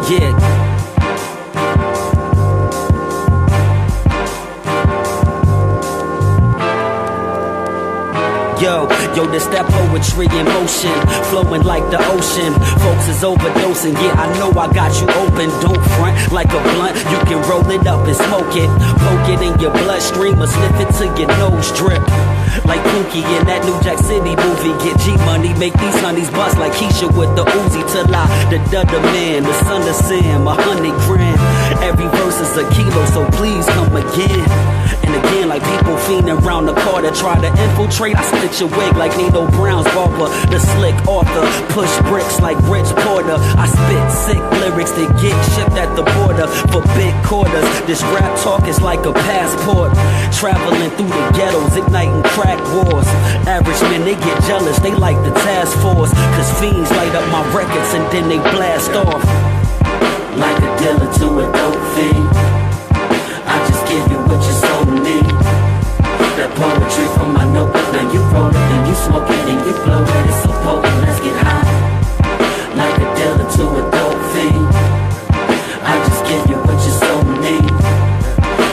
Yeah. Yo, this that poetry in motion, flowing like the ocean. Folks is overdosing, yeah, I know I got you open. Don't front like a blunt, you can roll it up and smoke it. Poke it in your bloodstream or sniff it till your nose drip. Like Pookie in that New Jack City movie. Get G-money, make these honeys bust like Keisha with the Uzi. Till I, the man, the son of Sam, 100 grand. Every verse is a kilo, so please come again. And again, like people fiending around the car that try to infiltrate. I split your wig like Nino Brown's barber. The slick author, push bricks like Rich Porter. I spit sick lyrics that get shipped at the border for big quarters. This rap talk is like a passport. Traveling through the ghettos, igniting crack wars. Average men, they get jealous, they like the task force. Cause fiends light up my records and then they blast off. Like a dealer to a dope fiend, I just give you what you sold me. That poetry from my notebook, now you roll it, and you smoke it, and you blow it. It's so potent, let's get high. Like a dealer to a dope fiend, I just give you what you sold me.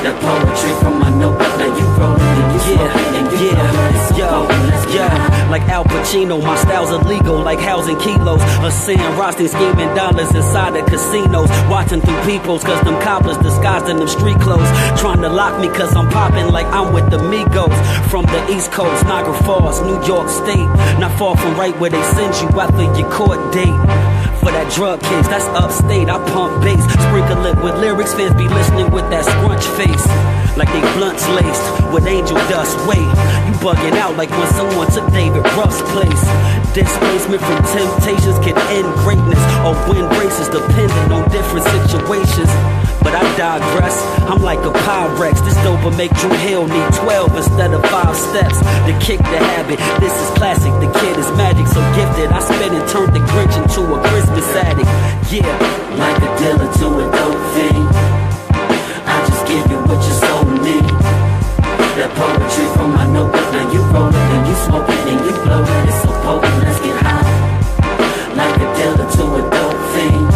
That poetry from my notebook, now you roll it, and you smoke it, and you blow it. It's so potent, let's get high. Like Al Pacino, my style's illegal, like housing kilos. A Sam Rothstein scheming dollars inside the casinos. Watching through peepholes, cause them coppers disguised in them street clothes. Trying to lock me cause I'm popping like I'm with the Migos. From the East Coast, Niagara Falls, New York State. Not far from right where they send you after your court date. For that drug case, that's upstate, I pump bass. Sprinkle it with lyrics, fans be listening with that scrunch face. Like they blunts laced with angel dust. Wait, you bugging out like when someone took David Ruff's place. Displacement from temptations can end greatness or win races depending on different situations. But I digress, I'm like a Pyrex. This dope will make Drew Hill need 12 instead of 5 steps to kick the habit. This is classic, the kid is magic, so gifted. I spit and turned the Grinch into a Christmas addict. Yeah, like a dealer to a dope fiend, I just give you what you sold me. That poetry from my notebook, now you roll it, and you smoke it, and you blow it. It's so potent, let's get high. Like a dealer to a dope fiend,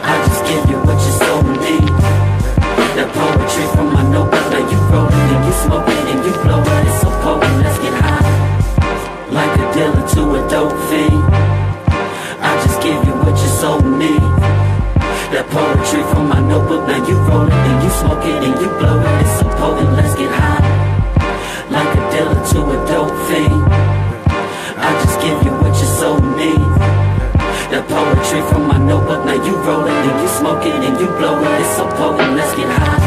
I just give you what you sold me. That poetry from my notebook, now you roll it, and you smoke it, and you blow it. It's so potent, let's get high. Like a dealer to a dope fiend, I just give you what you sold me. That poetry from my notebook, now you roll it, and you smoke it, and you blow it. It's so potent, let's get high. Like a dealer to a dope fiend, I just give you what you sold me. That poetry from my notebook, now you roll it, and you smoke it, and you blow it. It's so potent, let's get high.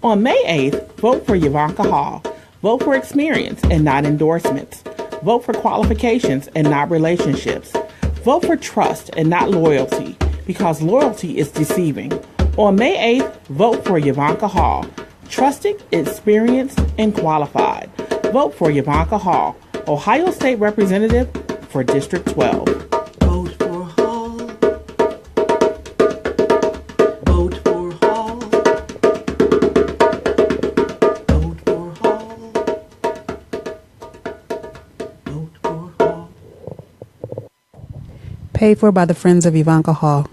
On May 8th, vote for Ivanka Hall. Vote for experience and not endorsements. Vote for qualifications and not relationships. Vote for trust and not loyalty, because loyalty is deceiving. On May 8th, vote for Ivanka Hall. Trusted, experienced, and qualified. Vote for Ivanka Hall, Ohio State Representative for District 12. Paid for by the Friends of Ivanka Hall.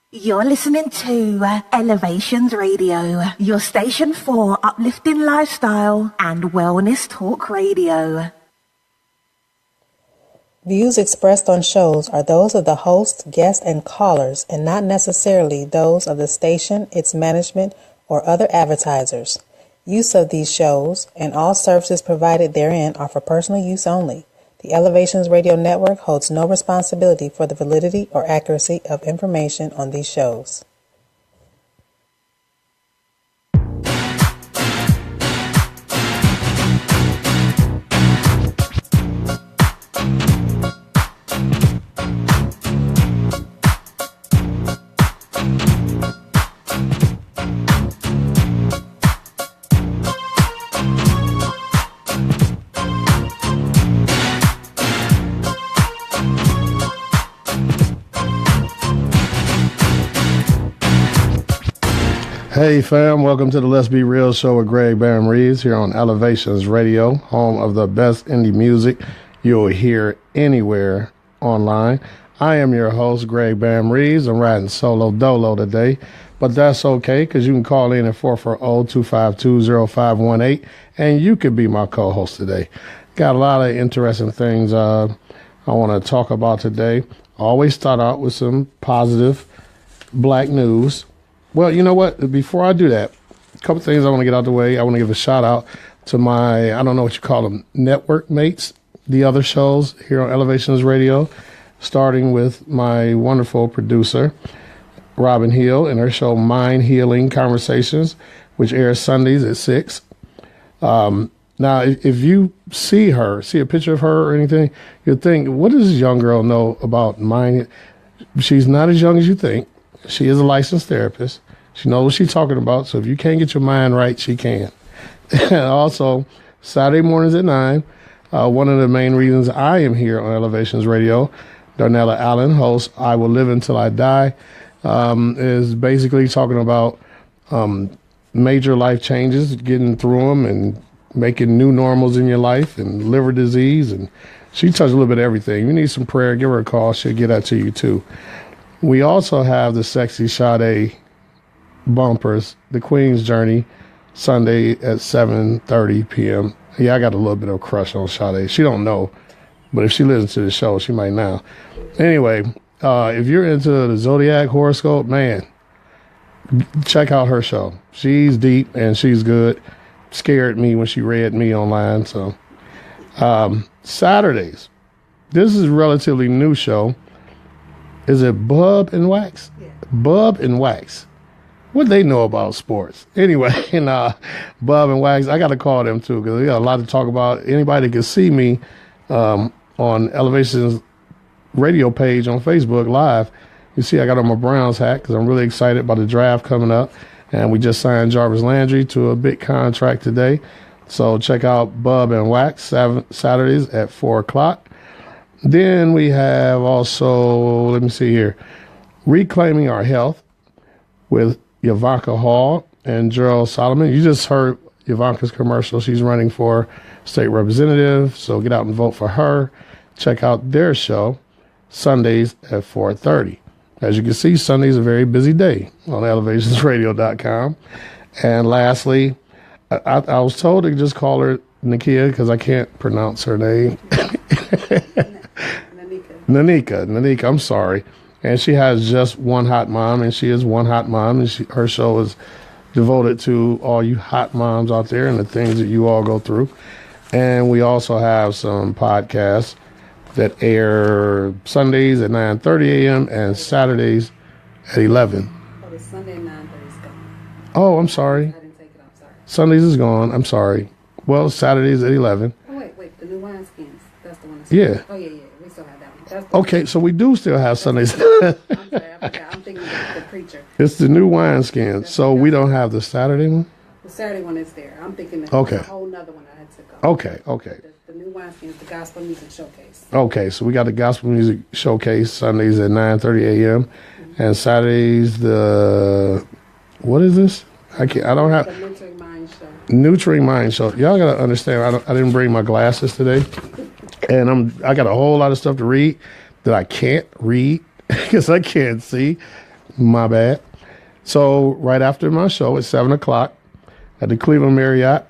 You're listening to Elevations Radio, your station for uplifting lifestyle and wellness talk radio. Views expressed on shows are those of the host, guests, and callers, and not necessarily those of the station, its management, or other advertisers. Use of these shows and all services provided therein are for personal use only. The Elevations Radio Network holds no responsibility for the validity or accuracy of information on these shows. Hey fam, welcome to the Let's Be Real show with Greg Bam Reaves here on Elevations Radio, home of the best indie music you'll hear anywhere online. I am your host, Greg Bam Reaves. I'm riding solo dolo today, but that's okay because you can call in at 440-252-0518 and you could be my co-host today. Got a lot of interesting things I want to talk about today. I always start out with some positive black news. Well, you know what? Before I do that, a couple things I want to get out of the way. I want to give a shout out to my, I don't know what you call them, network mates, the other shows here on Elevations Radio, starting with my wonderful producer, Robin Hill, and her show Mind Healing Conversations, which airs Sundays at 6. Now, if you see a picture of her or anything, you'll think, what does this young girl know about mind? She's not as young as you think. She is a licensed therapist. She knows what she's talking about. So if you can't get your mind right, she can. And also, Saturday mornings at 9, one of the main reasons I am here on Elevations Radio, Darnella Allen, hosts I Will Live Until I Die, is basically talking about major life changes, getting through them and making new normals in your life and liver disease. And she touched a little bit of everything. You need some prayer, give her a call. She'll get that to you too. We also have the Sexy Sade bumpers, The Queen's Journey, Sunday at 7:30 p.m. Yeah, I got a little bit of a crush on Sade. She don't know, but if she listens to the show, she might now. Anyway, if you're into the Zodiac horoscope, man, check out her show. She's deep and she's good. Scared me when she read me online. So Saturdays, this is a relatively new show. Is it Bub and Wax? Yeah. Bub and Wax. What they know about sports? Anyway, and Bub and Wax, I got to call them too because we got a lot to talk about. Anybody that can see me on Elevations radio page on Facebook Live, you see I got on my Browns hat because I'm really excited about the draft coming up. And we just signed Jarvis Landry to a big contract today. So check out Bub and Wax Saturdays at 4 o'clock. Then we have also, let me see here, Reclaiming Our Health with Ivanka Hall and Gerald Solomon. You just heard Ivanka's commercial. She's running for state representative, so get out and vote for her. Check out their show, Sundays at 4:30. As you can see, Sunday's a very busy day on elevationsradio.com. And lastly, I was told to just call her Nakia because I can't pronounce her name. Nanika, I'm sorry. And she has just one hot mom, and she is one hot mom, and her show is devoted to all you hot moms out there and the things that you all go through. And we also have some podcasts that air Sundays at 9:30 a.m. and Saturdays at 11. Oh, the Sunday 9:30 is gone. Oh, I'm sorry. I didn't take it off, sorry. Sundays is gone. I'm sorry. Well, Saturdays at 11. Oh, wait, the new wineskins. That's the one. Yeah. Oh, yeah, we still have that one. Okay, so we do still have Sundays. I'm sorry, I forgot. I'm thinking of the preacher. It's the new wineskins. So we don't have the Saturday one? The Saturday one is there. I'm thinking that okay. There's a whole nother one I had to go. Okay. The new wineskins, the gospel music showcase. Okay, so we got the gospel music showcase Sundays at 9:30 a.m. And Saturdays what is this? I don't have the Nurturing Mind show. Nurturing Mind show. Y'all gotta understand. I didn't bring my glasses today, and I got a whole lot of stuff to read that I can't read because I can't see. My bad. So right after my show at 7 o'clock at the Cleveland Marriott,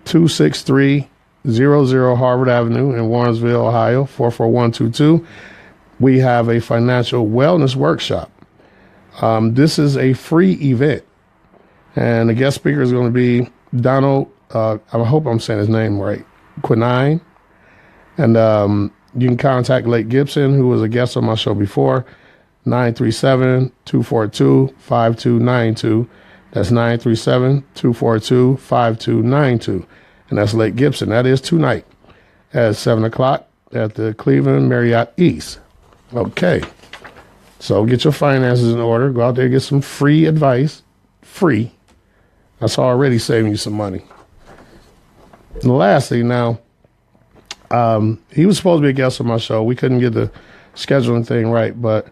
26300 Harvard Avenue in Warrensville, Ohio, 44122. We have a financial wellness workshop. This is a free event, and the guest speaker is going to be Donald, I hope I'm saying his name right, Quinine. And you can contact Lake Gibson, who was a guest on my show before, 937-242-5292. That's 937-242-5292. And that's Lake Gibson. That is tonight at 7 o'clock at the Cleveland Marriott East. Okay. So get your finances in order. Go out there and get some free advice. Free. That's already saving you some money. And lastly, now, he was supposed to be a guest on my show. We couldn't get the scheduling thing right, but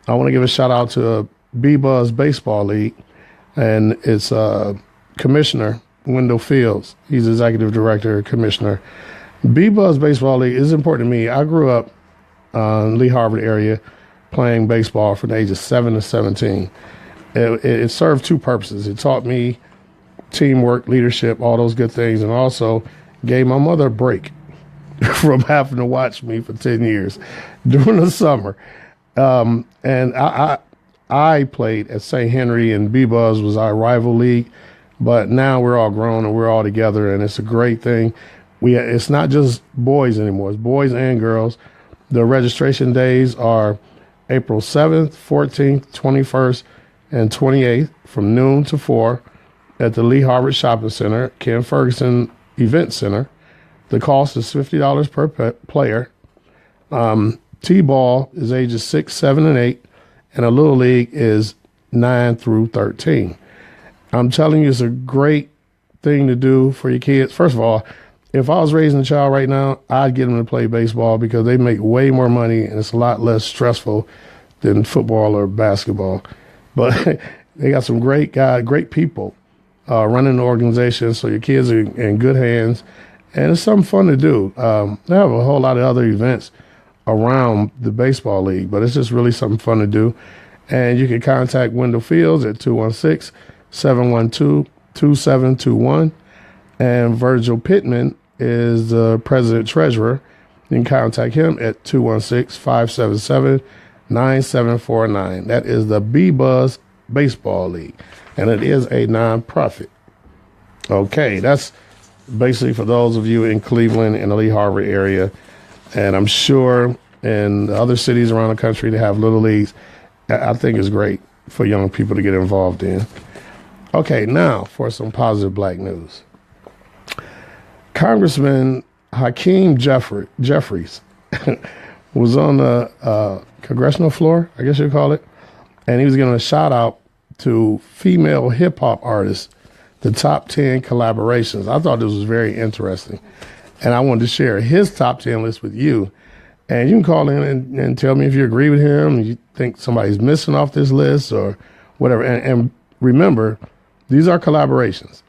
I want to give a shout out to B-Buzz Baseball League. and it's Commissioner Wendell Fields. He's executive director, commissioner. B-Buzz Baseball League is important to me. I grew up in Lee Harvard area playing baseball from the age of 7 to 17. It served two purposes. It taught me teamwork, leadership, all those good things, and also gave my mother a break from having to watch me for 10 years during the summer. And I played at St. Henry, and B-Buzz was our rival league, but now we're all grown and we're all together, and it's a great thing. It's not just boys anymore. It's boys and girls. The registration days are April 7th, 14th, 21st, and 28th from noon to 4 at the Lee Harvard Shopping Center, Ken Ferguson Event Center. The cost is $50 per player. T-ball is ages 6, 7, and 8, and a little league is 9 through 13. I'm telling you, it's a great thing to do for your kids. First of all, if I was raising a child right now, I'd get them to play baseball because they make way more money and it's a lot less stressful than football or basketball. But they got some great guys, great people running the organization, so your kids are in good hands. And it's something fun to do. They have a whole lot of other events around the baseball league, but it's just really something fun to do. And you can contact Wendell Fields at 216-712-2721. And Virgil Pittman is the president-treasurer. You can contact him at 216-577-9749. That is the B-Buzz Baseball League, and it is a nonprofit. Okay, that's basically for those of you in Cleveland and the Lee Harvard area, and I'm sure in other cities around the country that have little leagues. I think it's great for young people to get involved in. Okay, now for some positive black news. Congressman Hakeem Jeffries was on the congressional floor, I guess you'd call it, and he was giving a shout out to female hip hop artists, the top 10 collaborations. I thought this was very interesting, and I wanted to share his top 10 list with you. And you can call in and tell me if you agree with him, you think somebody's missing off this list or whatever. And remember, these are collaborations.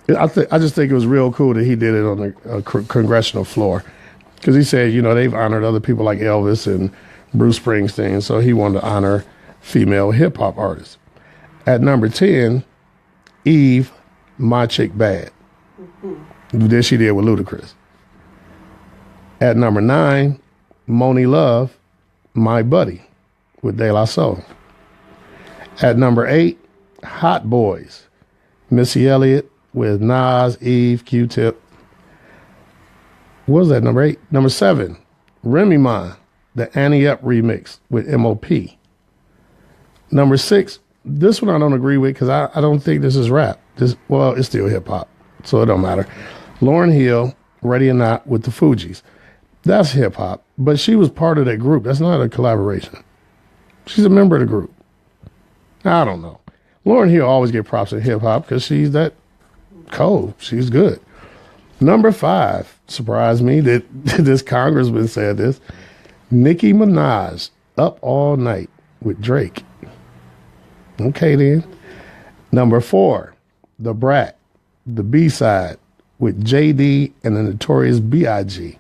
I just think it was real cool that he did it on the congressional floor, because he said, they've honored other people like Elvis and Bruce Springsteen, so he wanted to honor female hip hop artists. At number 10, Eve, My Chick Bad. This she did with Ludacris. At number 9, Moni Love, My Buddy, with De La Soul. At number 8, Hot Boys, Missy Elliott with Nas, Eve, Q-Tip. What was that, number 8? Number 7, Remy Ma, the Annie Up remix with M.O.P. Number 6, this one I don't agree with because I don't think this is rap. It's still hip-hop, so it don't matter. Lauryn Hill, Ready or Not with the Fugees. That's hip-hop, but she was part of that group. That's not a collaboration. She's a member of the group. I don't know. Lauryn Hill always get props in hip-hop because she's that cold. She's good. Number 5, surprised me that this congressman said this, Nicki Minaj, Up All Night with Drake. Okay, then. Number 4, The Brat, the B-side with JD and the Notorious B.I.G.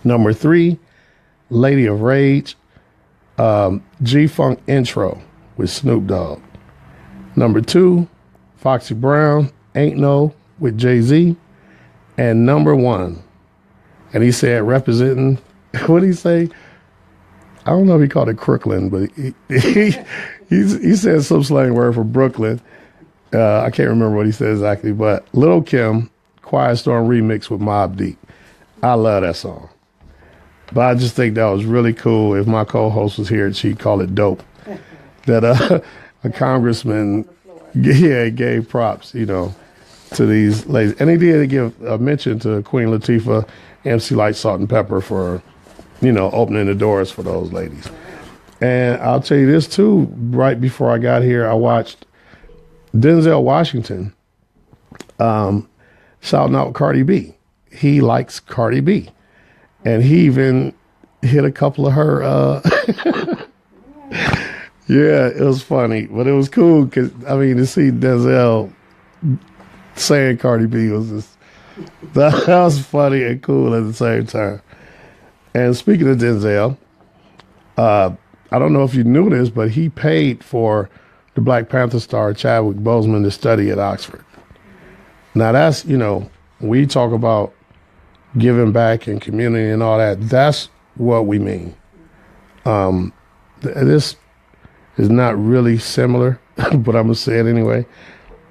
Number 3, Lady of Rage, G-Funk Intro with Snoop Dogg. Number 2, Foxy Brown, Ain't No with Jay-Z. And number 1, and he said representing, what did he say? I don't know if he called it Crooklyn, but he said some slang word for Brooklyn. I can't remember what he said exactly, but Lil' Kim, Quiet Storm remix with Mobb Deep. I love that song. But I just think that was really cool. If my co-host was here, she'd call it dope. That a congressman gave props, to these ladies. And he did give a mention to Queen Latifah, MC Light, Salt and Pepper for, opening the doors for those ladies. And I'll tell you this too, right before I got here, I watched Denzel Washington shouting out Cardi B. He likes Cardi B. And he even hit a couple of her, Yeah, it was funny, but it was cool because I mean to see Denzel saying Cardi B was just that was funny and cool at the same time. And speaking of Denzel, I don't know if you knew this, but he paid for the Black Panther star Chadwick Boseman to study at Oxford. Now that's we talk about giving back and community and all that. That's what we mean. This is not really similar, but I'm gonna say it anyway.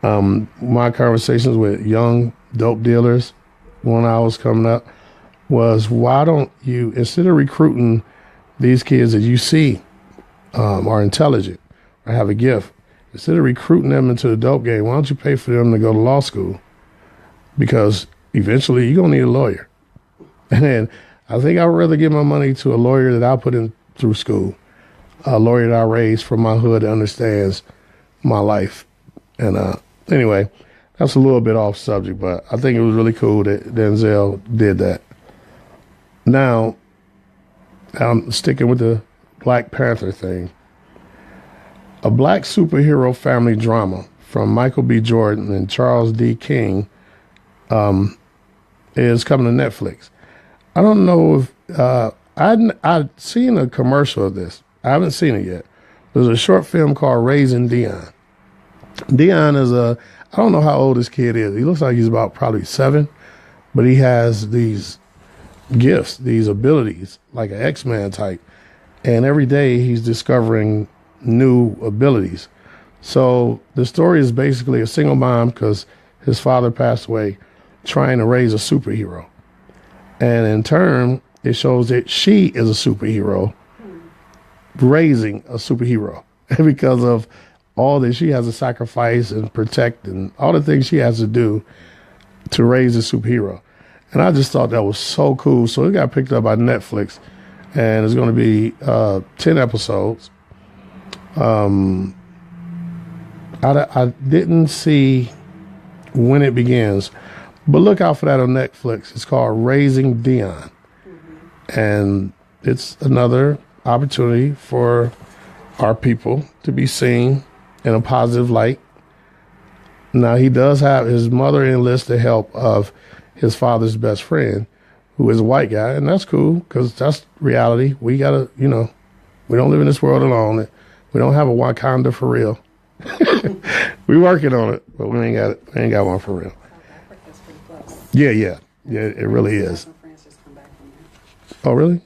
My conversations with young dope dealers when I was coming up was, why don't you, instead of recruiting these kids that you see are intelligent or have a gift, instead of recruiting them into the dope game, why don't you pay for them to go to law school? Because eventually you're gonna need a lawyer. And I think I'd rather give my money to a lawyer that I put in through school, a lawyer that I raised from my hood that understands my life. And anyway, that's a little bit off subject, but I think it was really cool that Denzel did that. Now, I'm sticking with the Black Panther thing. A black superhero family drama from Michael B. Jordan and Charles D. King is coming to Netflix. I don't know if I'd seen a commercial of this. I haven't seen it yet. There's a short film called Raising Dion. Dion is I don't know how old this kid is. He looks like he's about probably 7, but he has these gifts, these abilities, like an X-Man type. And every day he's discovering new abilities. So the story is basically a single mom, because his father passed away, trying to raise a superhero. And in turn, it shows that she is a superhero raising a superhero because of all that she has to sacrifice and protect and all the things she has to do to raise a superhero. And I just thought that was so cool. So it got picked up by Netflix, and it's going to be 10 episodes. I didn't see when it begins, but look out for that on Netflix. It's called Raising Dion. And it's another opportunity for our people to be seen in a positive light. Now, he does have his mother enlists the help of his father's best friend, who is a white guy, and that's cool because that's reality. We gotta, we don't live in this world alone. We don't have a Wakanda for real. We working on it, but we ain't got it. We ain't got one for real. Africa's pretty close. Yeah, it really is. Some friends just come back from there. Oh, really?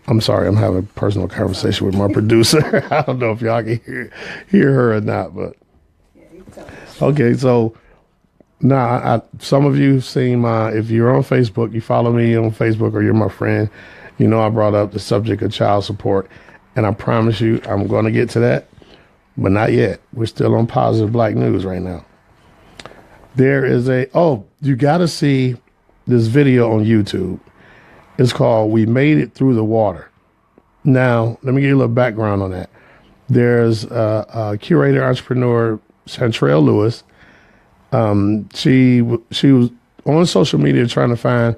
I'm sorry, I'm having a personal conversation with my producer. I don't know if y'all can hear her or not, but Yeah, you can tell us. okay. So now, some of you have seen if you're on Facebook, you follow me on Facebook, or you're my friend, I brought up the subject of child support, and I promise you I'm going to get to that, but not yet. We're still on positive black news right now. There is you got to see this video on YouTube. It's called "We Made It Through the Water." Now, let me give you a little background on that. There's a curator, entrepreneur, Chantrell Lewis. She was on social media trying to find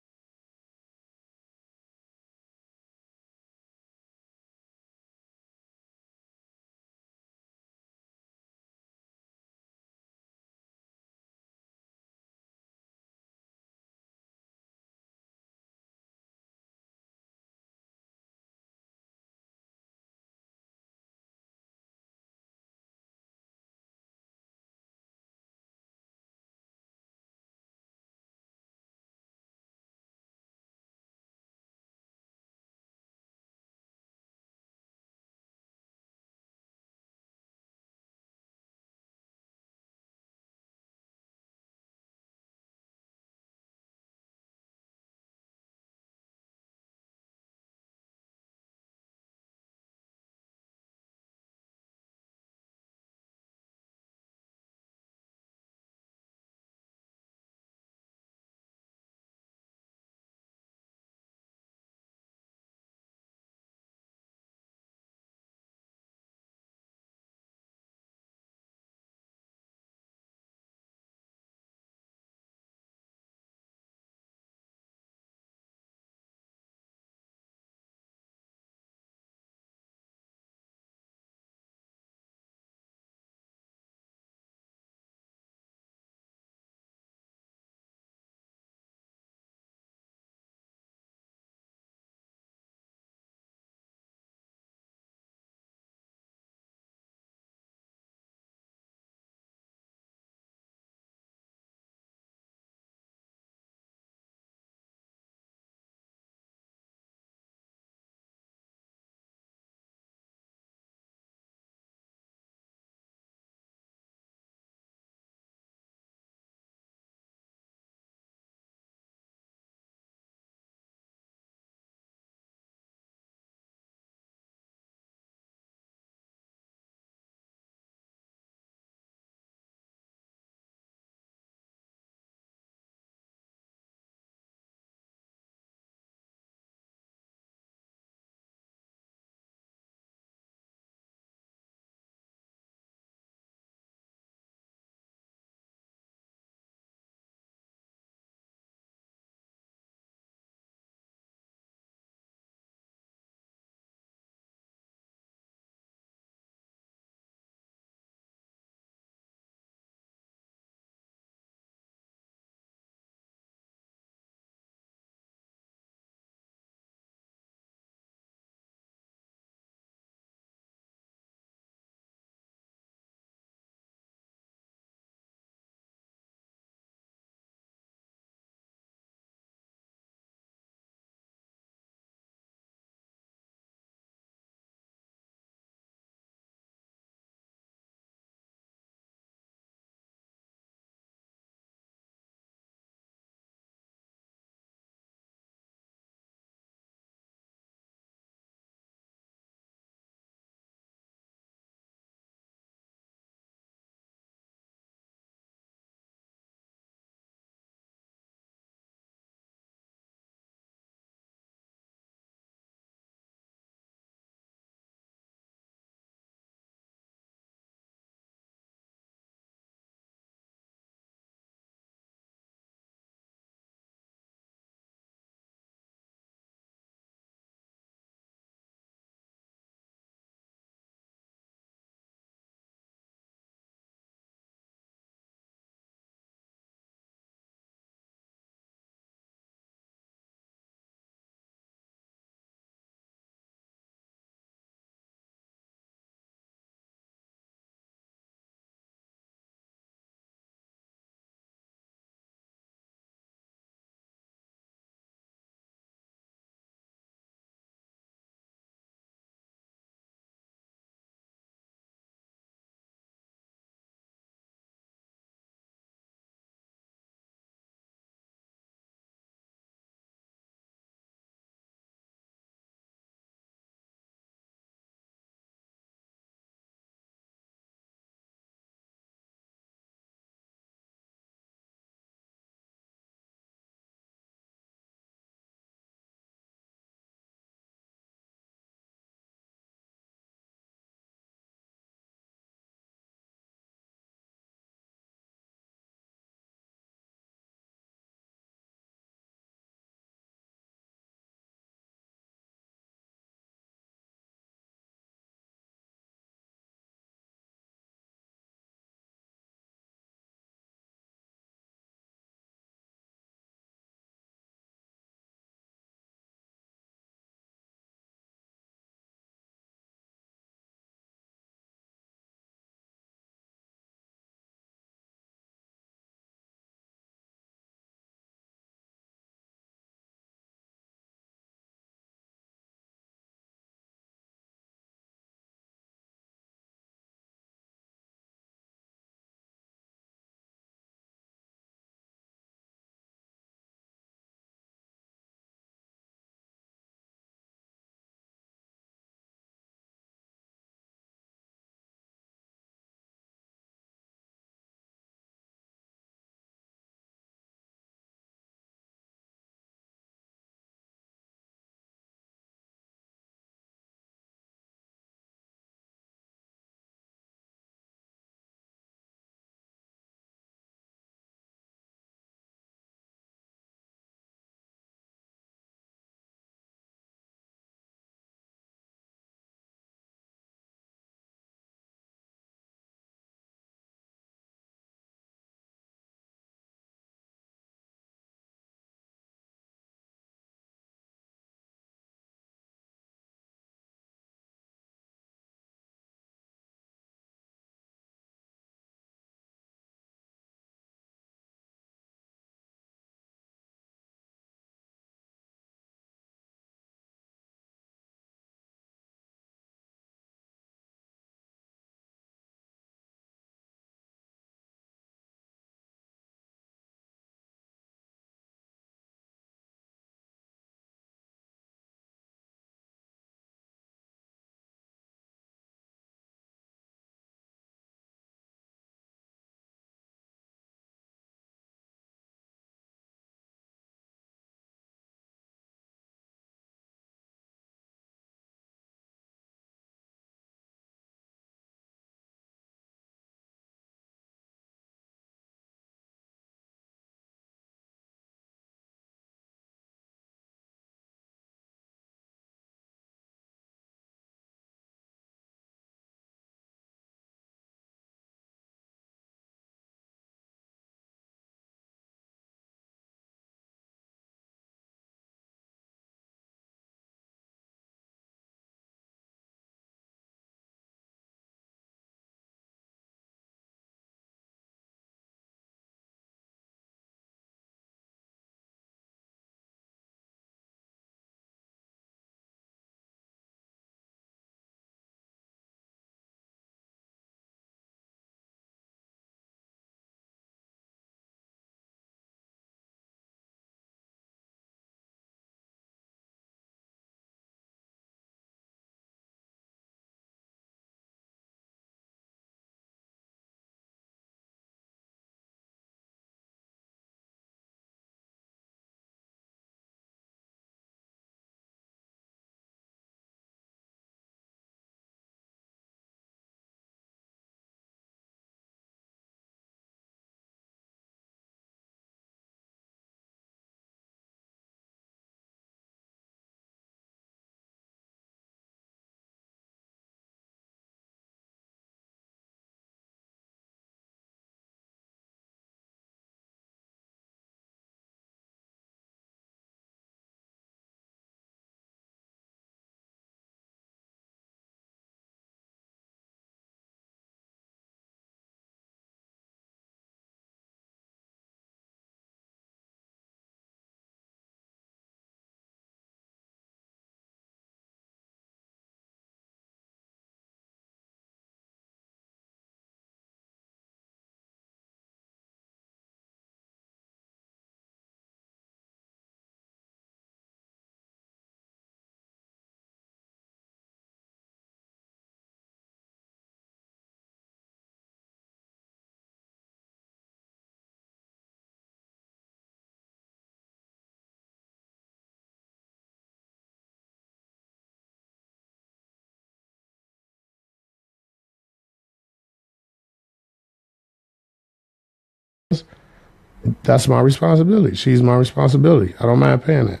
That's my responsibility. She's my responsibility. I don't mind paying that.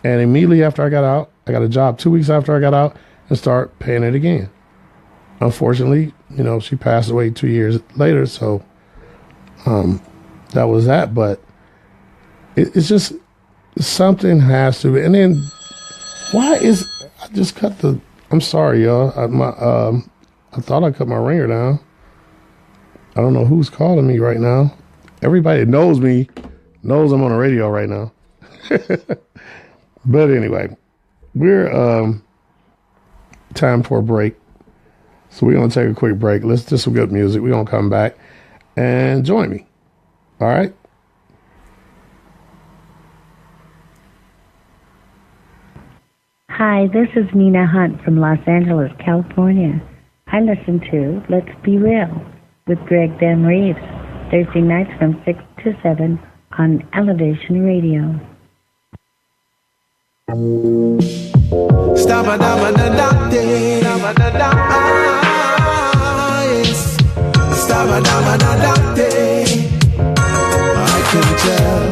And immediately after I got out, I got a job 2 weeks after I got out and start paying it again. Unfortunately, she passed away 2 years later, so that was that. But it's just something has to be. And then I just cut I'm sorry, y'all. I thought I cut my ringer down. I don't know who's calling me right now. Everybody that knows me knows I'm on the radio right now. But anyway, we're time for a break. So we're going to take a quick break. Let's do some good music. We're going to come back and join me. All right? Hi, this is Nina Hunt from Los Angeles, California. I listen to Let's Be Real with Greg Bam Reaves, Thursday nights from 6 to 7 on Elevation Radio. I can tell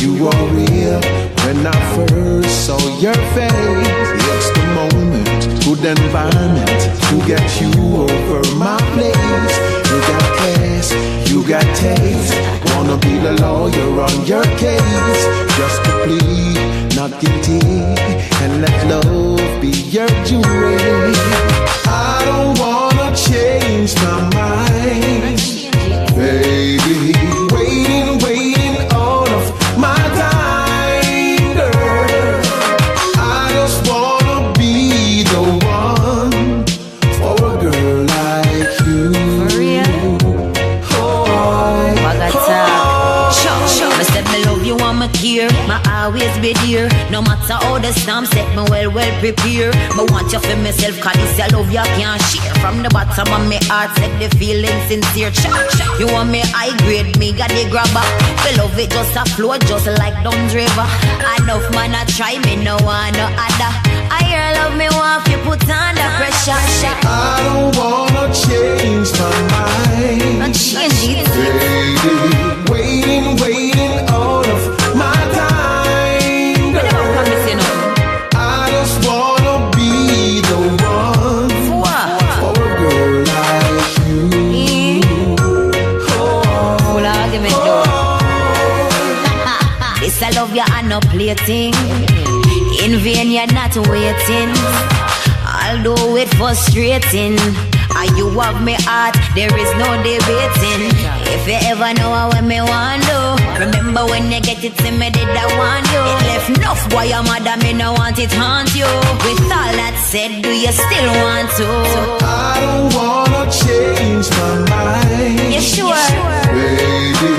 you are real when I first saw your face. It's the moment, good environment to get you over my place. You got class, you got taste. Wanna be the lawyer on your case, just to plead not guilty and let love be your jury. I don't wanna change my mind, baby. Waiting all of my time, girl. I just wanna be the one for a girl like you. For real? Oh, Sure. I said me love you and me care. Me always be there. No matter how the storm set me well prepare. Me want you for myself, cause this your love you can't share. From the bottom of my heart, set the feeling sincere. You want me high grade, me got the grabber. Me love it just a flow, just like Dunn's River. Enough man I try, me no one no other. I hear love me want you put under pressure. I don't wanna change my mind. Not change it. Baby, waiting all of my time, girl. I just wanna be the one for a girl like you. Full argument though. This I love you and no plaything. In vain you're not waiting. Although it frustrating. And you have me heart, there is no debating. If you ever know what me want do, remember when you get it to me, did I want you? It left enough boy, your mother, me no want it haunt you. With all that said, do you still want to? I don't wanna change my mind. You sure? Baby,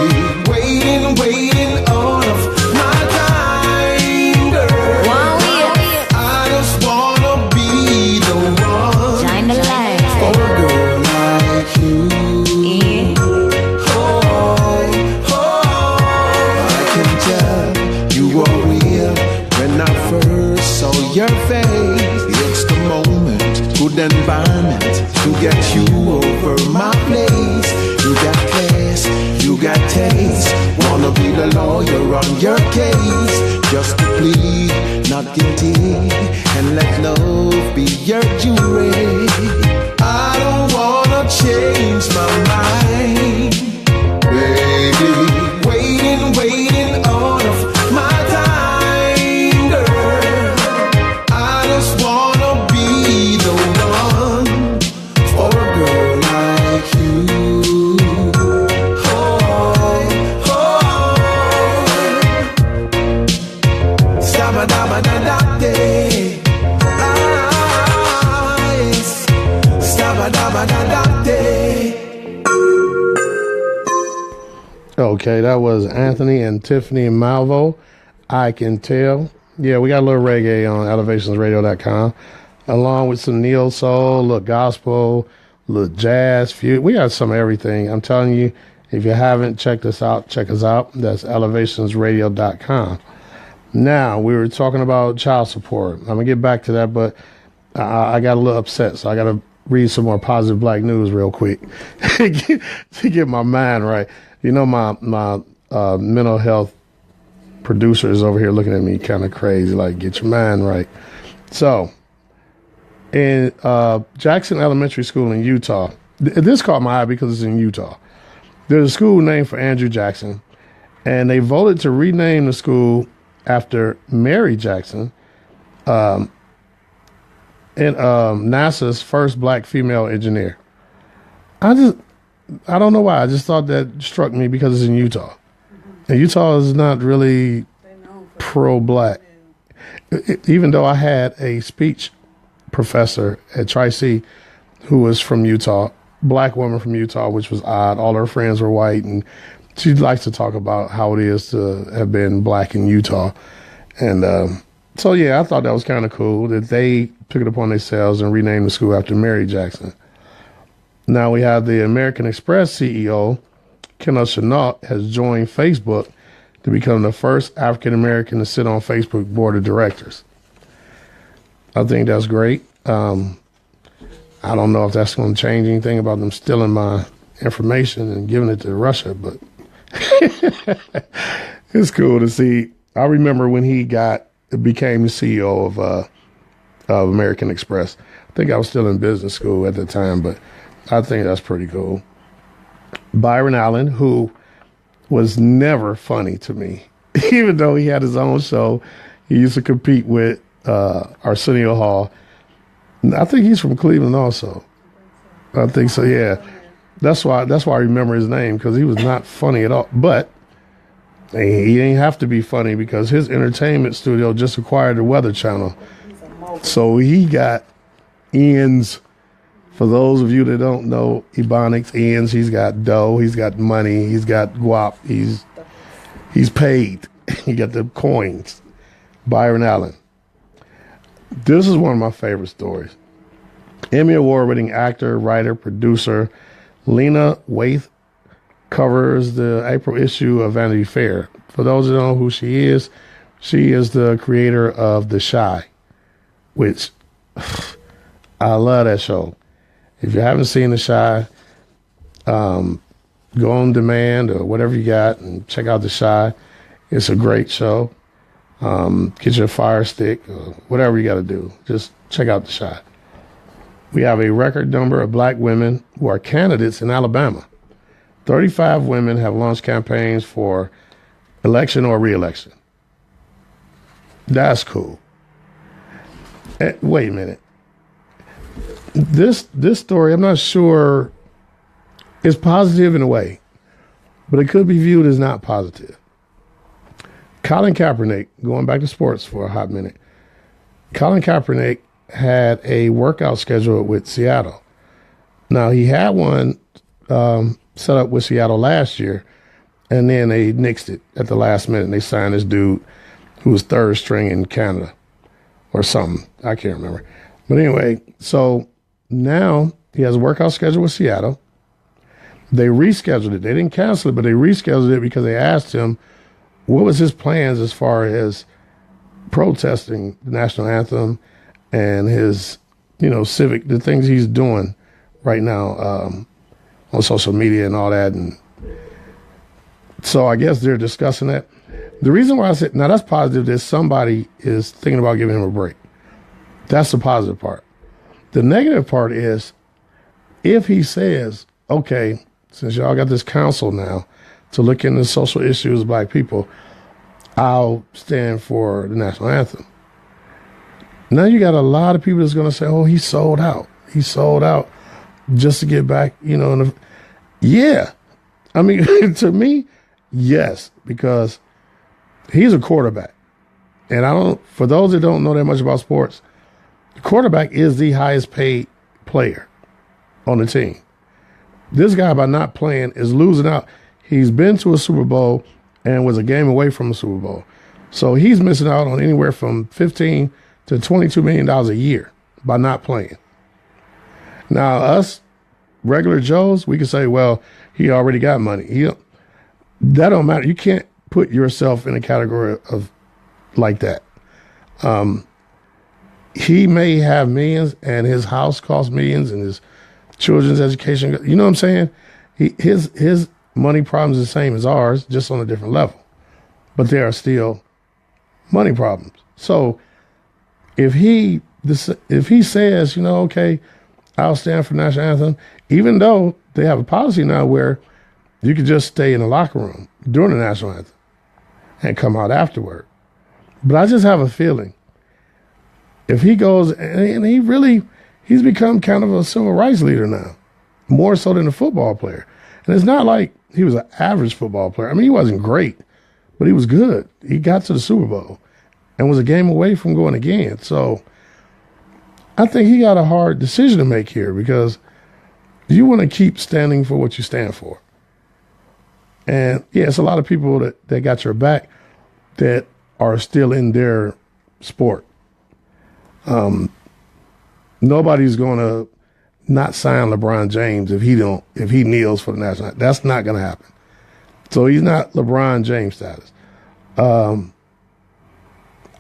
waiting all of my time, girl. One way. I just wanna be the one. Shine the light. For a girl like you. I can tell you are real when I first saw your face. It's the moment, good environment to get you over my place. You got class, you got taste. Wanna be the lawyer on your case, just to plead not guilty and let love be your jury. I don't wanna change my mind, baby. Waiting all of my time, girl. I just wanna be the one for a girl like you. Okay, that was Anthony and Tiffany Malvo. I Can Tell. Yeah, we got a little reggae on elevationsradio.com, along with some neo soul, a little gospel, a little jazz, we got some of everything. I'm telling you, if you haven't checked us out, check us out. That's elevationsradio.com. Now, we were talking about child support. I'm going to get back to that, but I got a little upset, so I got to read some more positive black news real quick to get my mind right. You know, my mental health producers over here looking at me kind of crazy, like, get your mind right. So, in Jackson Elementary School in Utah, this caught my eye because it's in Utah. There's a school named for Andrew Jackson, and they voted to rename the school after Mary Jackson, and NASA's first black female engineer. I don't know why. I just thought that struck me because it's in Utah. And Utah is not really pro-black. Even though I had a speech professor at Tri-C who was from Utah, black woman from Utah, which was odd. All her friends were white, and she likes to talk about how it is to have been black in Utah. And so, yeah, I thought that was kind of cool that they took it upon themselves and renamed the school after Mary Jackson. Now we have the American Express CEO, Kenneth Chenault, has joined Facebook to become the first African-American to sit on Facebook board of directors. I think that's great. I don't know if that's going to change anything about them stealing my information and giving it to Russia, but it's cool to see. I remember when he became the CEO of American Express. I think I was still in business school at the time, but I think that's pretty cool. Byron Allen, who was never funny to me, even though he had his own show. He used to compete with Arsenio Hall. I think he's from Cleveland also. I think so, yeah. That's why I remember his name, because he was not funny at all. But he didn't have to be funny because his entertainment studio just acquired the Weather Channel. So he got ends. For those of you that don't know Ebonics, ends, he's got dough, he's got money, he's got guap, he's paid. He got the coins. Byron Allen. This is one of my favorite stories. Emmy Award-winning actor, writer, producer Lena Waithe covers the April issue of Vanity Fair. For those who don't know who she is the creator of The Chi, which I love that show. If you haven't seen The Chi, go on demand or whatever you got and check out The Chi. It's a great show. Get your Fire Stick or whatever you got to do. Just check out The Chi. We have a record number of black women who are candidates in Alabama. 35 women have launched campaigns for election or re-election. That's cool. Wait a minute. This story, I'm not sure, is positive in a way, but it could be viewed as not positive. Colin Kaepernick, going back to sports for a hot minute, Colin Kaepernick had a workout schedule with Seattle. Now, he had one set up with Seattle last year, and then they nixed it at the last minute, and they signed this dude who was third string in Canada or something. I can't remember. But anyway, so now he has a workout schedule with Seattle. They rescheduled it. They didn't cancel it, but they rescheduled it because they asked him what was his plans as far as protesting the national anthem and his, civic, the things he's doing right now on social media and all that. And so I guess they're discussing that. The reason why I said, now that's positive that somebody is thinking about giving him a break. That's the positive part. The negative part is if he says, okay, since y'all got this council now to look into social issues of black people, I'll stand for the national anthem. Now you got a lot of people that's going to say, oh, he sold out. He sold out just to get back, yeah. I mean, to me, yes, because he's a quarterback. And for those that don't know that much about sports, the quarterback is the highest paid player on the team. This guy, by not playing, is losing out. He's been to a Super Bowl and was a game away from a Super Bowl. So he's missing out on anywhere from $15 to $22 million a year by not playing. Now, us regular Joes, we can say, well, he already got money. That don't matter. You can't put yourself in a category of like that. He may have millions and his house costs millions and his children's education. You know what I'm saying? His money problems the same as ours, just on a different level. But there are still money problems. So if he says, okay, I'll stand for the national anthem, even though they have a policy now where you can just stay in the locker room during the national anthem and come out afterward. But I just have a feeling if he goes, and he's become kind of a civil rights leader now, more so than a football player. And it's not like he was an average football player. I mean, he wasn't great, but he was good. He got to the Super Bowl and was a game away from going again. So I think he got a hard decision to make here, because you want to keep standing for what you stand for. And yeah, it's a lot of people that got your back that are still in their sport. Nobody's going to not sign LeBron James if he kneels for the national anthem. That's not going to happen. So he's not LeBron James status. I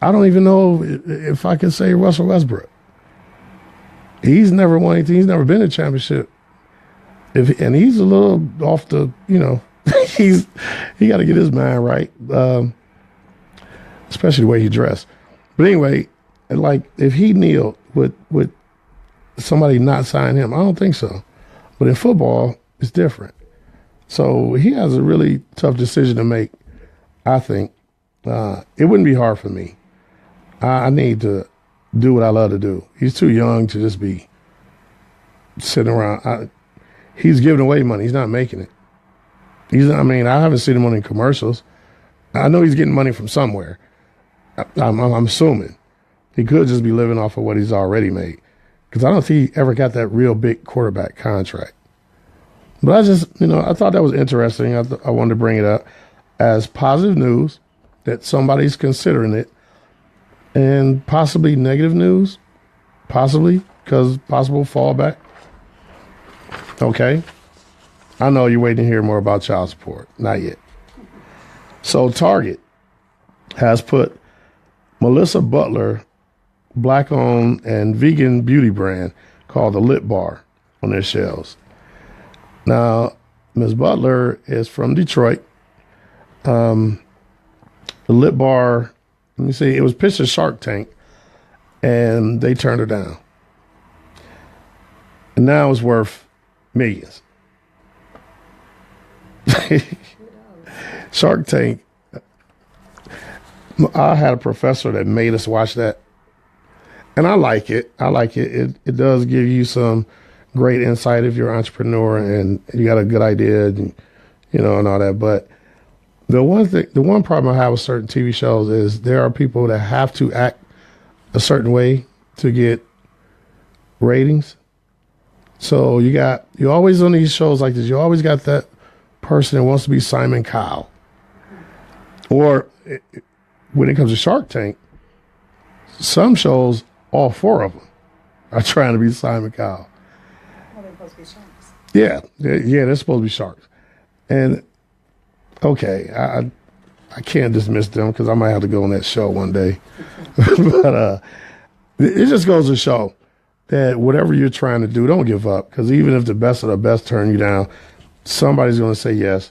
don't even know if I can say Russell Westbrook. He's never won anything. He's never been in a championship. And he's a little off the, he got to get his mind right, especially the way he dressed. But anyway, like if he kneeled, would somebody not sign him? I don't think so. But in football, it's different. So he has a really tough decision to make, I think. It wouldn't be hard for me. I need to do what I love to do. He's too young to just be sitting around. He's giving away money. He's not making it. I haven't seen him on any commercials. I know he's getting money from somewhere. I'm assuming. He could just be living off of what he's already made, because I don't think he ever got that real big quarterback contract. But I just, I thought that was interesting. I wanted to bring it up as positive news that somebody's considering it, and possibly negative news, possibly, because possible fallback. Okay. I know you're waiting to hear more about child support. Not yet. So Target has put Melissa Butler black-owned and vegan beauty brand called the Lip Bar on their shelves. Now, Ms. Butler is from Detroit. The Lip Bar, let me see, it was pitched to Shark Tank, and they turned her down. And now it's worth millions. Shark Tank, I had a professor that made us watch that. And I like it. It does give you some great insight if you're an entrepreneur and you got a good idea and all that. But the one problem I have with certain TV shows is there are people that have to act a certain way to get ratings. So you always on these shows like this, you always got that person that wants to be Simon Cowell. Or when it comes to Shark Tank, some shows, all four of them are trying to be Simon Cowell. Well, they're supposed to be sharks. Yeah, they're supposed to be sharks. And okay, I can't dismiss them because I might have to go on that show one day. But it just goes to show that whatever you're trying to do, don't give up, because even if the best of the best turn you down, somebody's going to say yes.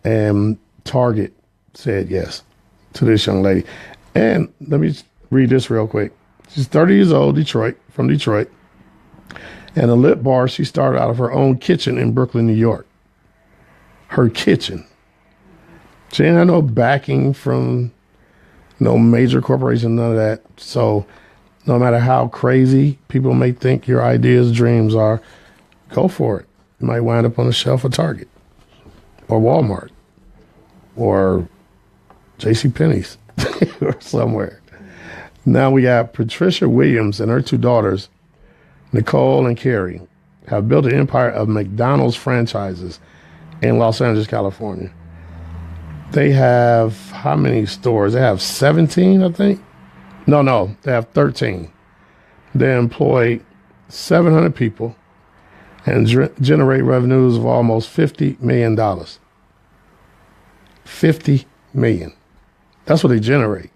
And Target said yes to this young lady. And let me read this real quick. She's 30 years old, from Detroit. And a Lip Bar she started out of her own kitchen in Brooklyn, New York. Her kitchen. She didn't have no backing from no major corporation, none of that. So no matter how crazy people may think your ideas, dreams are, go for it. You might wind up on the shelf of Target or Walmart or JCPenney's or somewhere. Now we got Patricia Williams and her two daughters, Nicole and Carrie, have built an empire of McDonald's franchises in Los Angeles, California. They have how many stores? They have 17, I think. No, they have 13. They employ 700 people and generate revenues of almost $50 million. $50 million. That's what they generate.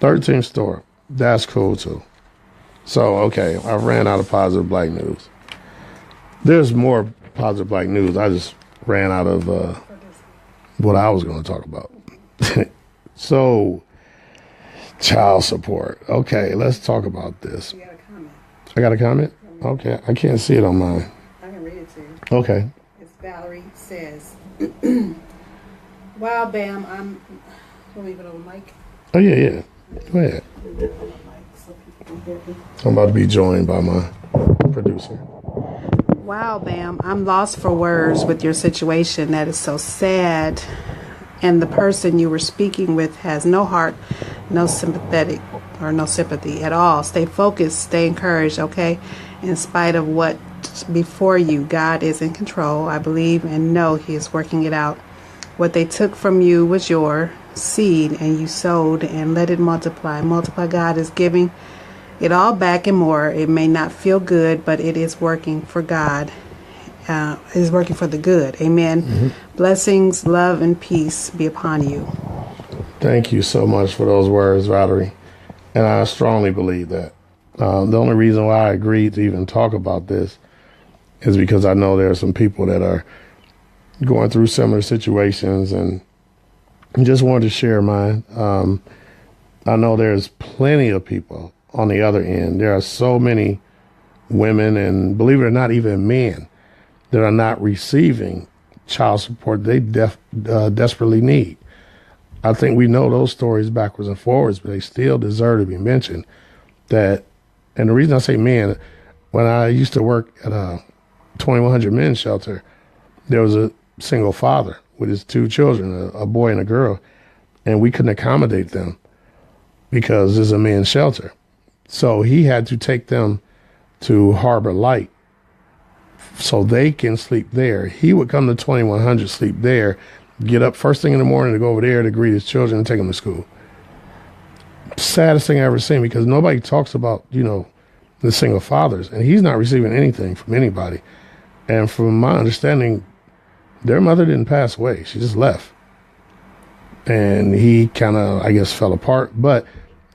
13 store. That's cool too. So, okay, I ran out of positive black news. There's more positive black news. I just ran out of what I was going to talk about. So, child support. Okay, let's talk about this. You got a comment. I got a comment? Okay, I can't see it on mine. I can read it to you. Okay. It's Valerie says, wow, Bam, we'll leave it on mic. Oh, yeah. Go ahead. I'm about to be joined by my producer. Wow, Bam, I'm lost for words with your situation. That is so sad. And the person you were speaking with has no heart, no sympathetic, or no sympathy at all. Stay focused, stay encouraged, okay? In spite of what's before you, God is in control. I believe and know He is working it out. What they took from you was your seed, and you sowed, and let it multiply. Multiply. God is giving it all back and more. It may not feel good, but it is working for God. It is working for the good. Amen. Mm-hmm. Blessings, love, and peace be upon you. Thank you so much for those words, Valerie. And I strongly believe that. The only reason why I agreed to even talk about this is because I know there are some people that are going through similar situations, and just wanted to share mine. I know there's plenty of people on the other end. There are so many women, and believe it or not, even men, that are not receiving child support they desperately need. I think we know those stories backwards and forwards, but they still deserve to be mentioned. And the reason I say men, when I used to work at a 2100 men's shelter, there was a single father with his two children, a boy and a girl, and we couldn't accommodate them because it's a men's shelter. So he had to take them to Harbor Light so they can sleep there. He would come to 2100, sleep there, get up first thing in the morning to go over there to greet his children and take them to school. Saddest thing I ever seen, because nobody talks about, the single fathers, and he's not receiving anything from anybody. And from my understanding, their mother didn't pass away. She just left. And he kind of, I guess, fell apart. But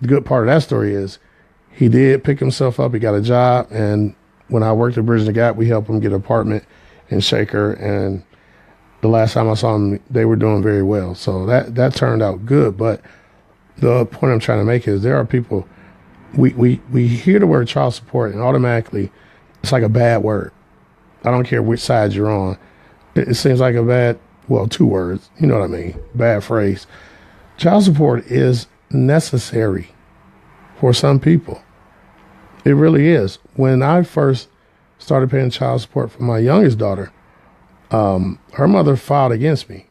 the good part of that story is he did pick himself up. He got a job. And when I worked at Bridging the Gap, we helped him get an apartment in Shaker. And the last time I saw them, they were doing very well. So that turned out good. But the point I'm trying to make is there are people, we hear the word child support and automatically it's like a bad word. I don't care which side you're on. It seems like a bad, two words, you know what I mean, bad phrase. Child support is necessary for some people. It really is. When I first started paying child support for my youngest daughter, her mother filed against me.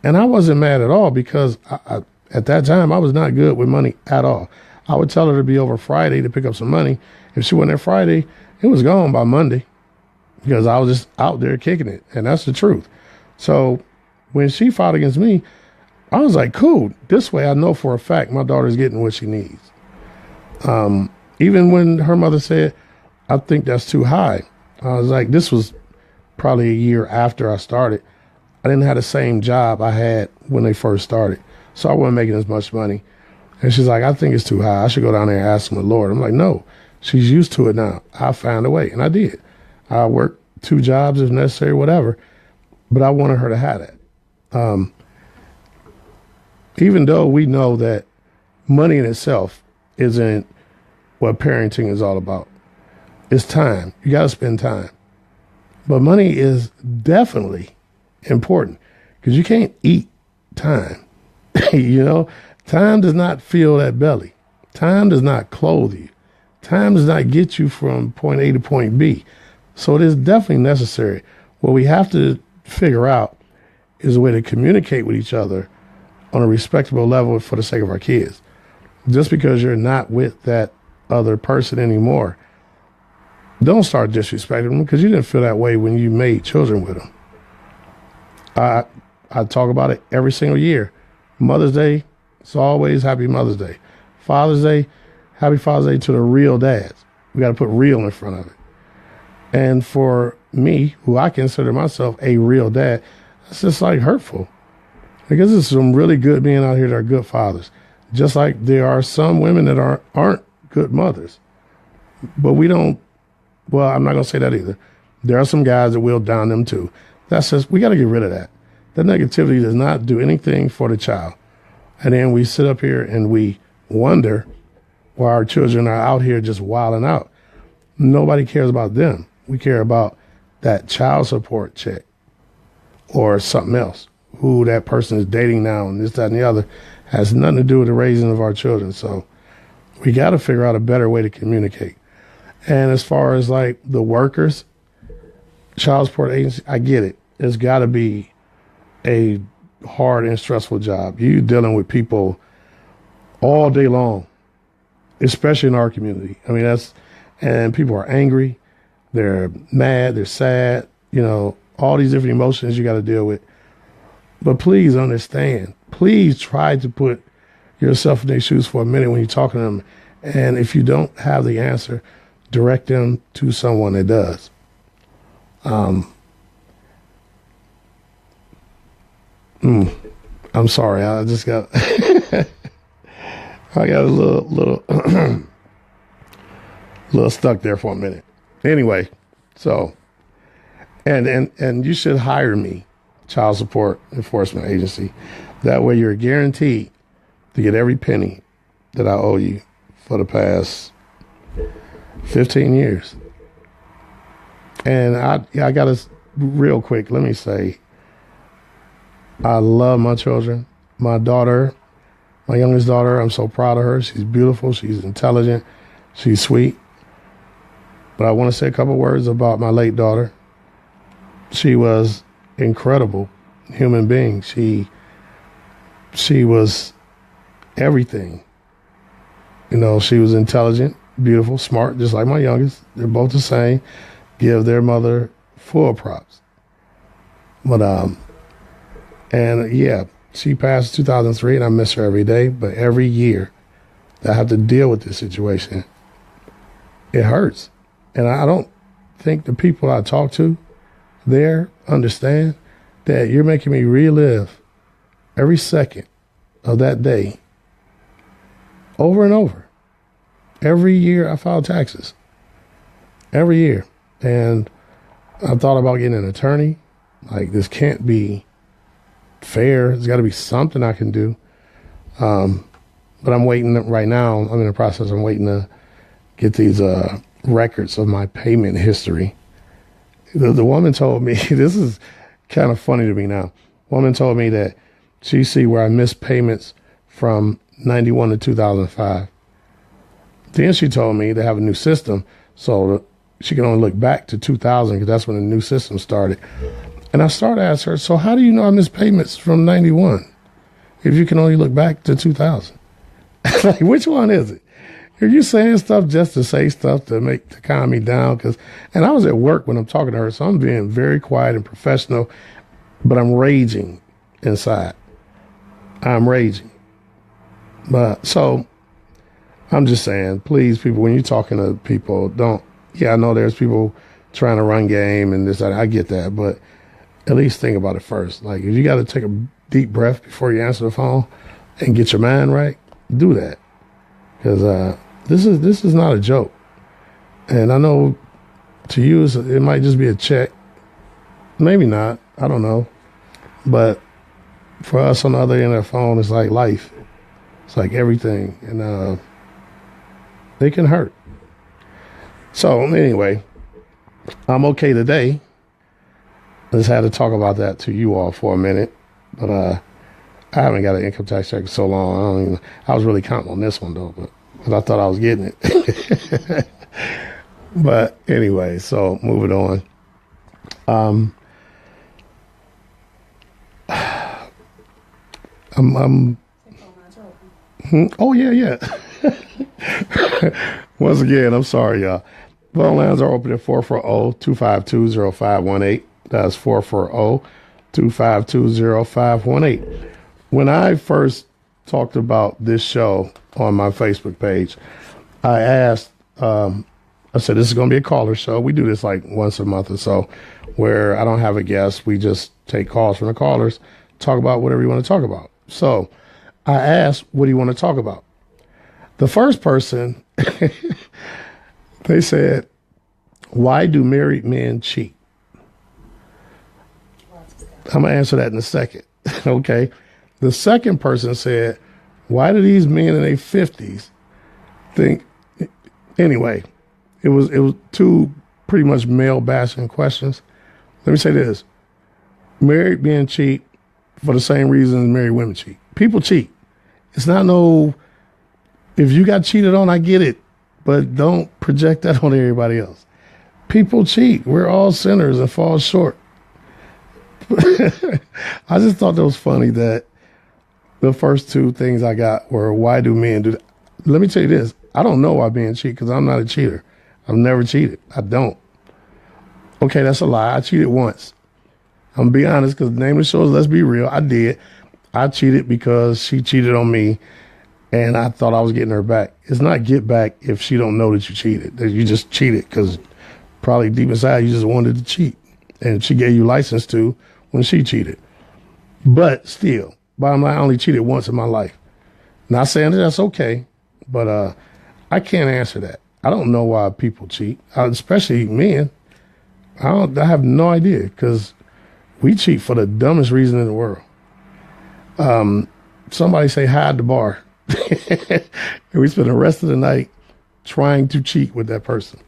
And I wasn't mad at all because at that time, I was not good with money at all. I would tell her to be over Friday to pick up some money. If she wasn't there Friday, it was gone by Monday because I was just out there kicking it. And that's the truth. So when she filed against me, I was like, cool. This way I know for a fact my daughter's getting what she needs. Even when her mother said, I think that's too high. I was like, this was probably a year after I started. I didn't have the same job I had when they first started. So I wasn't making as much money. And she's like, I think it's too high. I should go down there and ask the Lord. I'm like, no, she's used to it now. I'll find a way. And I did. I worked 2 jobs if necessary, whatever. But I wanted her to have that. Even though we know that money in itself isn't what parenting is all about. It's time. You got to spend time. But money is definitely important because you can't eat time. Time does not fill that belly. Time does not clothe you. Time does not get you from point A to point B. So it is definitely necessary. What we have to figure out is a way to communicate with each other on a respectable level for the sake of our kids. Just because you're not with that other person anymore, don't start disrespecting them because you didn't feel that way when you made children with them. I talk about it every single year. Mother's Day, it's always Happy Mother's Day. Father's Day, Happy Father's Day to the real dads. We got to put real in front of it. And for me, who I consider myself a real dad, it's just like hurtful. Because there's some really good men out here that are good fathers. Just like there are some women that aren't good mothers. But we don't, I'm not going to say that either. There are some guys that will down them too. That's just, we got to get rid of that. That negativity does not do anything for the child. And then we sit up here and we wonder why our children are out here just wilding out. Nobody cares about them. We care about that child support check or something else. Who that person is dating now and this, that, and the other has nothing to do with the raising of our children. So we got to figure out a better way to communicate. And as far as like the workers, child support agency, I get it. It's got to be a hard and stressful job. You dealing with people all day long, especially in our community. I mean, and people are angry, they're mad, they're sad, all these different emotions you got to deal with. But please understand, please try to put yourself in their shoes for a minute when you're talking to them. And if you don't have the answer, direct them to someone that does. I'm sorry, I just got I got a little little stuck there for a minute. Anyway, so and you should hire me, Child Support Enforcement Agency. That way you're guaranteed to get every penny that I owe you for the past 15 years. And I got to, real quick, let me say, I love my children. My daughter, my youngest daughter, I'm so proud of her. She's beautiful. She's intelligent. She's sweet. But I want to say a couple words about my late daughter. She was incredible human being. She was everything. She was intelligent, beautiful, smart, just like my youngest. They're both the same. Give their mother full props. But and yeah, she passed 2003, and I miss her every day. But every year that I have to deal with this situation, it hurts. And I don't think the people I talk to there understand that you're making me relive every second of that day over and over. Every year I file taxes. Every year. And I thought about getting an attorney. Like, this can't be fair. There's got to be something I can do. But I'm waiting right now. I'm in the process. I'm waiting to get these records of my payment history. The woman told me, this is kind of funny to me now. Woman told me that she see where I missed payments from 91 to 2005. Then she told me they have a new system, so she can only look back to 2000 because that's when the new system started. And I started to ask her, so how do you know I missed payments from 91 if you can only look back to 2000? Like, which one is it? Are you saying stuff just to say stuff to calm me down? And I was at work when I'm talking to her, so I'm being very quiet and professional, but I'm raging inside. I'm raging. But so I'm just saying, please, people, when you're talking to people, I know there's people trying to run game and this, I get that, but at least think about it first. Like, if you got to take a deep breath before you answer the phone and get your mind right, do that. Because this is not a joke. And I know to you, it might just be a check. Maybe not. I don't know. But for us on the other end of the phone, it's like life. It's like everything. And it can hurt. So anyway, I'm okay today. I just had to talk about that to you all for a minute. But I haven't got an income tax check in so long. I was really counting on this one, though, because I thought I was getting it. But anyway, so moving on. Oh, yeah. Once again, I'm sorry, y'all. Phone lines are open at 440-252-0518. That's 440-252-0518. When I first talked about this show on my Facebook page, I asked, I said, this is going to be a caller show. We do this like once a month or so, where I don't have a guest. We just take calls from the callers, talk about whatever you want to talk about. So I asked, what do you want to talk about? The first person, they said, why do married men cheat? I'm going to answer that in a second. Okay. The second person said, why do these men in their 50s think, anyway, it was two pretty much male bashing questions. Let me say this. Married men cheat for the same reasons married women cheat. People cheat. It's not no, if you got cheated on, I get it, but don't project that on everybody else. People cheat. We're all sinners and fall short. I just thought that was funny that the first two things I got were, why do men do that? Let me tell you this. I don't know why men cheat because I'm not a cheater. I've never cheated. I don't. Okay, that's a lie. I cheated once. I'm going to be honest because the name of the show is Let's Be Real. I did. I cheated because she cheated on me and I thought I was getting her back. It's not get back if she don't know that you cheated. That you just cheated because probably deep inside you just wanted to cheat. And she gave you license to when she cheated. But still, bottom line, I only cheated once in my life. Not saying that that's okay, but I can't answer that. I don't know why people cheat, especially men. I have no idea because we cheat for the dumbest reason in the world. Somebody say hide the bar. And we spend the rest of the night trying to cheat with that person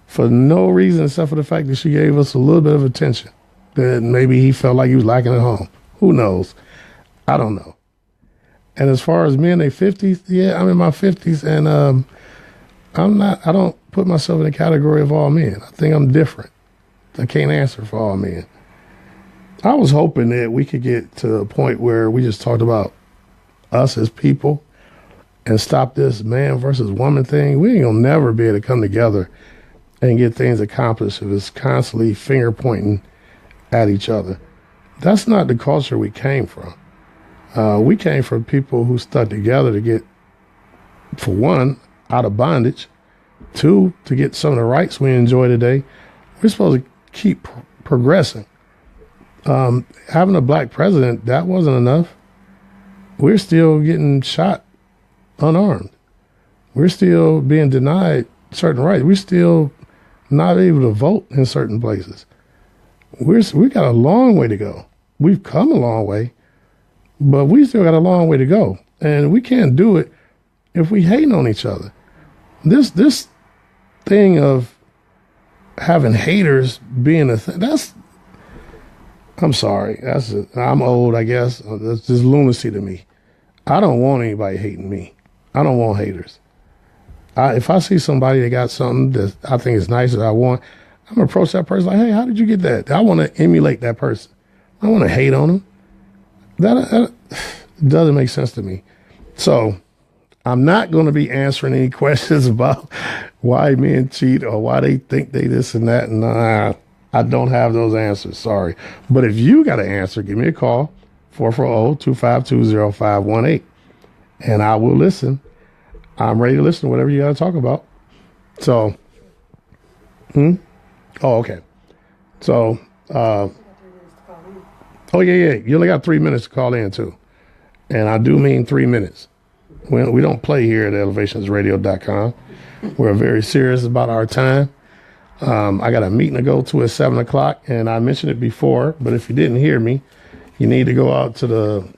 for no reason except for the fact that she gave us a little bit of attention that maybe he felt like he was lacking at home. Who knows? I don't know. And as far as me in their 50s, yeah, I'm in my 50s and I don't put myself in the category of all men. I think I'm different. I can't answer for all men. I was hoping that we could get to a point where we just talked about us as people and stop this man versus woman thing. We ain't gonna never be able to come together and get things accomplished if it's constantly finger pointing at each other. That's not the culture we came from. We came from people who stuck together to get, for one, out of bondage. Two, to get some of the rights we enjoy today. We're supposed to keep progressing. Having a black president, that wasn't enough. We're still getting shot unarmed. We're still being denied certain rights. We're still not able to vote in certain places. We got a long way to go. We've come a long way, but we still got a long way to go. And we can't do it if we hating on each other. This thing of having haters being a thing, I'm sorry. I'm old, I guess. That's just lunacy to me. I don't want anybody hating me. I don't want haters. If I see somebody that got something that I think is nice that I want, I'm going to approach that person like, hey, how did you get that? I want to emulate that person. I want to hate on them. That doesn't make sense to me. So I'm not going to be answering any questions about why men cheat or why they think they this and that. Nah, I don't have those answers. Sorry. But if you got an answer, give me a call, 440-252-0518. And I will listen. I'm ready to listen to whatever you got to talk about. So, oh, okay. So, oh, yeah. You only got 3 minutes to call in, too. And I do mean 3 minutes. We don't play here at elevationsradio.com. We're very serious about our time. I got a meeting to go to at 7 o'clock, and I mentioned it before, but if you didn't hear me, you need to go out to the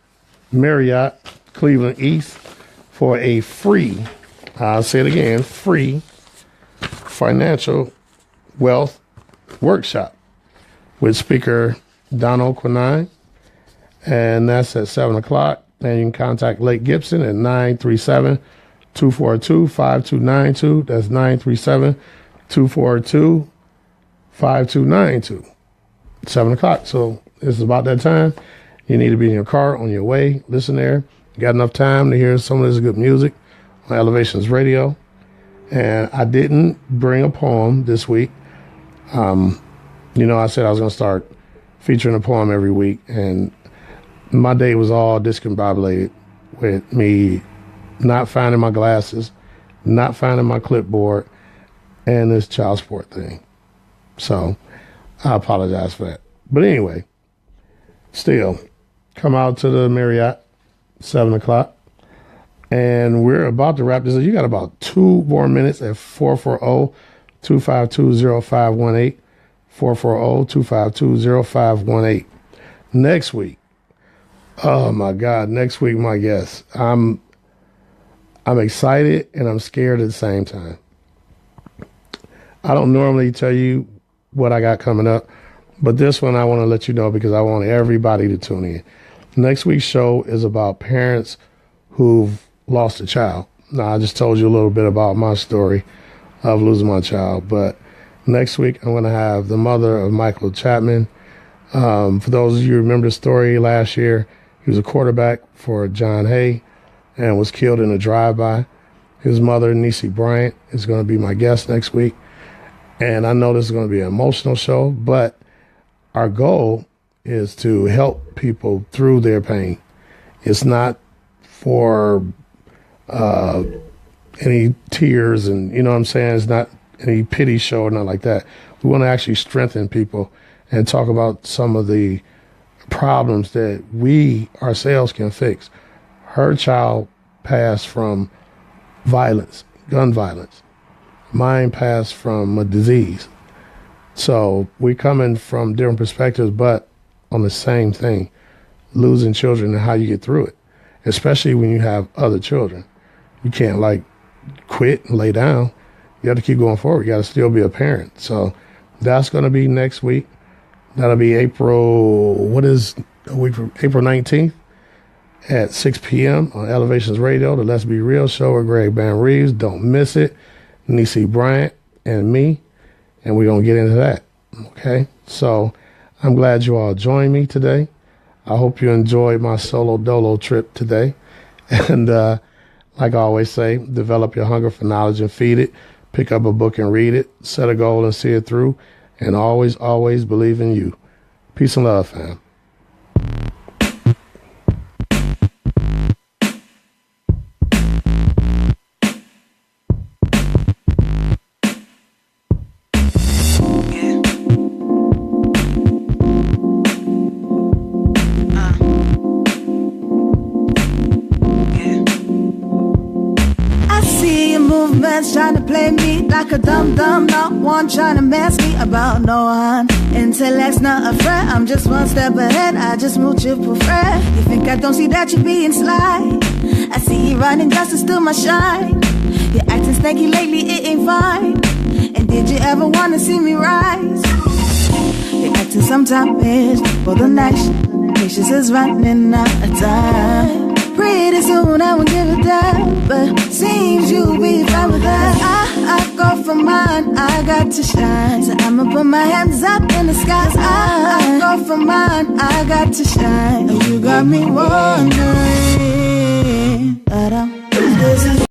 Marriott Cleveland East for a free, I'll say it again, free financial wealth workshop with speaker Donald Quinine, and that's at 7 o'clock. And you can contact Lake Gibson at 937-242-5292. That's 937-242-5292. 7 o'clock. So it's about that time. You need to be in your car on your way. Listen there. You got enough time to hear some of this good music on Elevations Radio. And I didn't bring a poem this week. I said I was going to start featuring a poem every week. And my day was all discombobulated with me not finding my glasses, not finding my clipboard, and this child support thing. So I apologize for that. But anyway, still, come out to the Marriott, 7 o'clock. And we're about to wrap this up. You got about 2 more minutes at 440-252-0518. 440-252-0518. Next week, oh my God, next week, my guest. I'm excited and I'm scared at the same time. I don't normally tell you what I got coming up, but this one I want to let you know because I want everybody to tune in. Next week's show is about parents who've lost a child. Now, I just told you a little bit about my story of losing my child, but next week I'm going to have the mother of Michael Chapman. For those of you who remember the story last year, he was a quarterback for John Hay and was killed in a drive-by. His mother, Niecy Bryant, is going to be my guest next week. And I know this is going to be an emotional show, but our goal is to help people through their pain. It's not for any tears and, you know what I'm saying? It's not any pity show or nothing like that. We want to actually strengthen people and talk about some of the problems that we ourselves can fix. Her child passed from violence, gun violence. Mine passed from a disease. So we're coming from different perspectives, but on the same thing, losing children and how you get through it, especially when you have other children. You can't like quit and lay down. You have to keep going forward. You got to still be a parent. So that's going to be next week. That'll be April 19th at 6 p.m. on Elevations Radio, the Let's Be Real show with Greg Bam Reaves. Don't miss it. Niecy Bryant and me, and we're going to get into that. Okay? So I'm glad you all joined me today. I hope you enjoyed my solo dolo trip today. And like I always say, develop your hunger for knowledge and feed it. Pick up a book and read it. Set a goal and see it through. And always, always believe in you. Peace and love, fam. Trying to play me like a dumb, not one trying to mess me about no one. Intellect's not a threat, I'm just one step ahead, I just move triple threat. You think I don't see that you're being sly? I see you running just to steal my shine. You're acting snaky lately, it ain't fine. And did you ever wanna see me rise? You're acting sometimes for the action. Patience is running out of time. Pretty soon I won't give a damn, but seems you'll be fine with that. I go for mine, I got to shine. So I'ma put my hands up in the skies. I go for mine, I got to shine. And you got me wondering